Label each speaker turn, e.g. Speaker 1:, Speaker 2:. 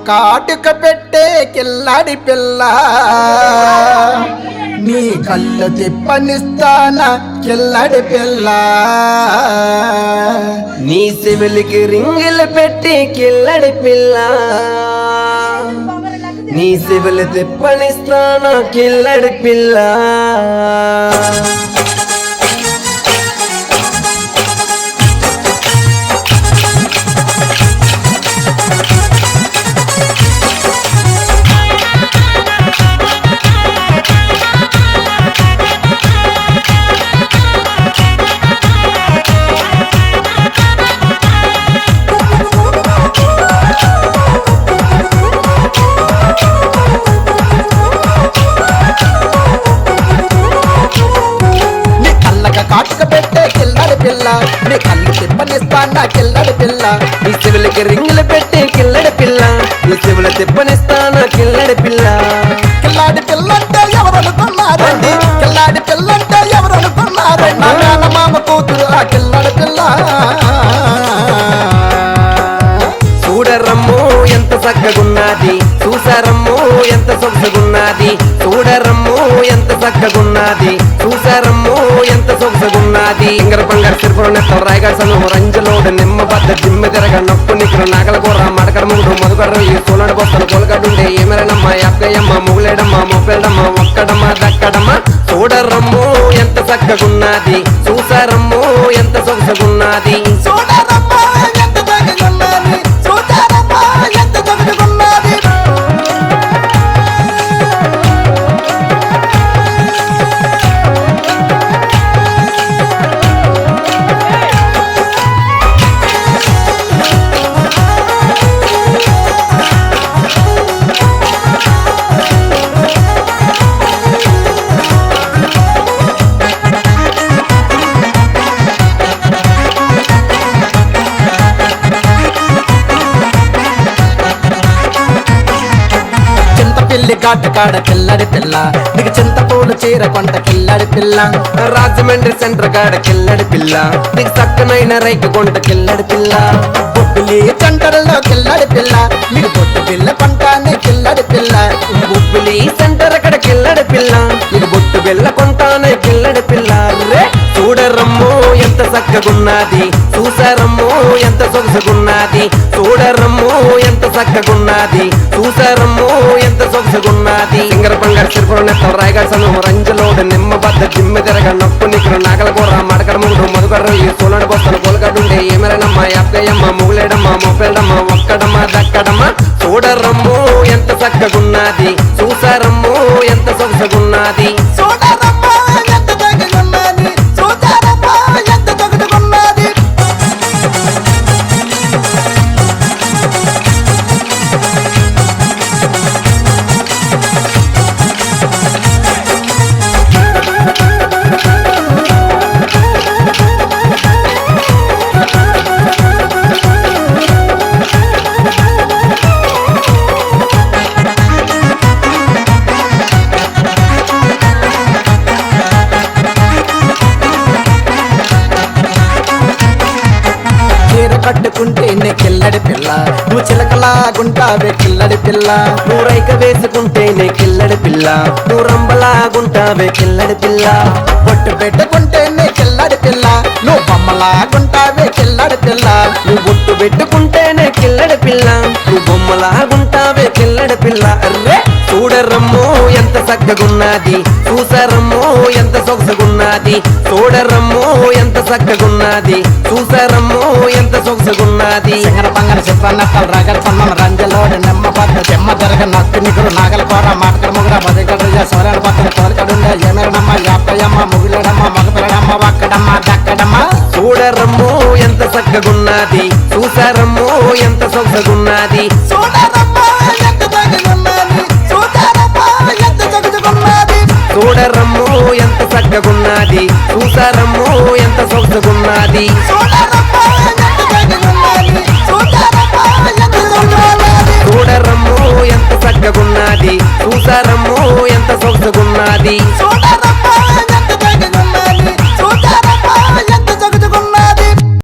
Speaker 1: కాటుక పెట్టే కిల్లాడి పిల్ల నీ కళ్ళు తిప్పనిస్తానా కిల్లాడి పిల్ల
Speaker 2: నీ సివిలికి రింగులు పెట్టి కిల్లడి పిల్ల నీ సివిలు తిప్పనిస్తానా కిల్లడి పిల్ల
Speaker 1: కాటుక పెట్టే కిల్లాడి పిల్ల నీ కళ్ళు తిప్పనిస్తానా కిల్లాడి పిల్ల
Speaker 2: నీ సివిలికి రింగులు పెట్టి కిల్లడి పిల్ల నీ సివిలు తిప్పనిస్తానా కిల్లడి పిల్ల
Speaker 1: కిల్లాడి పిల్ల అంటే ఎవరు అనుకున్నారండి కిల్లాడి పిల్ల అంటే ఎవరు అనుకున్నారండి నా మేనమామ కూతురు ఆ కిల్లాడి పిల్ల
Speaker 2: చూడరమ్ము ఎంత చక్కగున్నది చూసారమ్ము ఎంత సొగసుగున్నది చూడరమ్ము ఎంత చక్కగున్నది చూసారమ్ము ఎంత సొగసుగున్నది ఇంగర బంగారు సిరుపురం నెత్తలు రాయగాడు సన్ను రంజలోడు నిమ్మ బద్ద దిమ్మ తిరగ నొప్పు నిక్కులు నాగల కూర మడకడ ముగుడు మధుకర్ర ఈ సోలడు బొస్తలు కొలగడుండే ఏమరనమ్మ అక్కయ్యమ్మ ముగులేడమ్మ మొప్పెడమ్మ ఒక్కడమ్మ దక్కడమ్మ చూడరమ్ము ఎంత చక్కగున్నది చూసారమ్ము ఎంత సొగసుగున్నది
Speaker 1: ఘాటు కాడ కిల్లడి పిల్ల నీకు చింతపూలు చీర కొంట కిల్లడి పిల్ల
Speaker 2: రాజమండ్రి సెంటర్ కాడ కిల్లడి పిల్ల నీకు చక్కనైన రైకు కొంట కిల్లడి పిల్ల
Speaker 1: బొబ్బిలి సెంటర్లో కిల్లడి పిల్ల నీకు బొట్టు పిల్ల కొంటానే కిల్లడి పిల్ల
Speaker 2: బొబ్బిలి సెంటర్ అక్కడ కిల్లడి పిల్ల నీకు బొట్టు పిల్ల కొంటానే కిల్లడి పిల్ల రే చూడరమ్ము ఎంత చక్కగున్నది చూసారమ్ము ఎంత సొగసుగున్నది చూడరమ్ము ఎంత చక్కగున్నది చూసారమ్ము ఎంత సొగసుగున్నది సింగర బంగారు సిరుపురం నెత్తలు రాయగాడు సన్ను రంజలోడు నిమ్మ బద్ద దిమ్మ తిరగ నొప్పు నిక్కులు నాగల కూర మడకడ ముగుడు మధుకర్ర ఈ సోలడు బొస్తలు కొలగడుండే ఏమరనమ్మ అక్కయ్యమ్మ ముగులేడమ్మ మొప్పెడమ్మ ఒక్కడమ్మ దక్కడమ్మ చూడరమ్ము ఎంత చక్కగున్నది చూసారమ్ము ఎంత సొగసుగున్నది
Speaker 1: కట్టుకుంటేనే కిల్లడి పిల్ల నువ్వు చిలకలాగుంటావే కిల్లడి పిల్ల
Speaker 2: నువ్వు రైక వేసుకుంటేనే కిల్లడి పిల్ల నువ్వు రంబలాగుంటావే కిల్లడి పిల్ల
Speaker 1: బొట్టు పెట్టుకుంటేనే కిల్లడి పిల్ల నువ్వు బొమ్మలాగుంటావే కిల్లడి పిల్ల
Speaker 2: నువ్వు బొట్టు పెట్టుకుంటేనే కిల్లడి పిల్ల నువ్వు బొమ్మలాగుంటావే కిల్లడి పిల్ల అర్రే చూడరమ్ము ఎంత చక్కగున్నది చూసారమ్ము ఎంత సొగసుగున్నది చూడరమ్ము ఎంత చక్కగున్నది చూసారమ్ము ఎంత సొగసుగున్నది
Speaker 1: సింగర బంగారు సిప్పన్నక్కలు రగడ సన్నం రంజలోడు నిమ్మ బద్ద దిమ్మ తిరగ నొక్కు నిగురు నాగల కూర మాటకడ ముగుడ మధుకడ సోరణ పక్కన తోలకడుండే ఏమేరడమ్మ అక్కయ్యమ్మ ముగులేడమ్మ మగపిల్లడమ్మ ఒక్కడమ్మ దక్కడమ్మ
Speaker 2: చూడరమ్ము ఎంత చక్కగున్నది చూసారమ్ము ఎంత సొగసుగున్నది చూడరమ్ము ఎంత చక్కగున్నది చూసారమ్ము ఎంత సొగసుగున్నది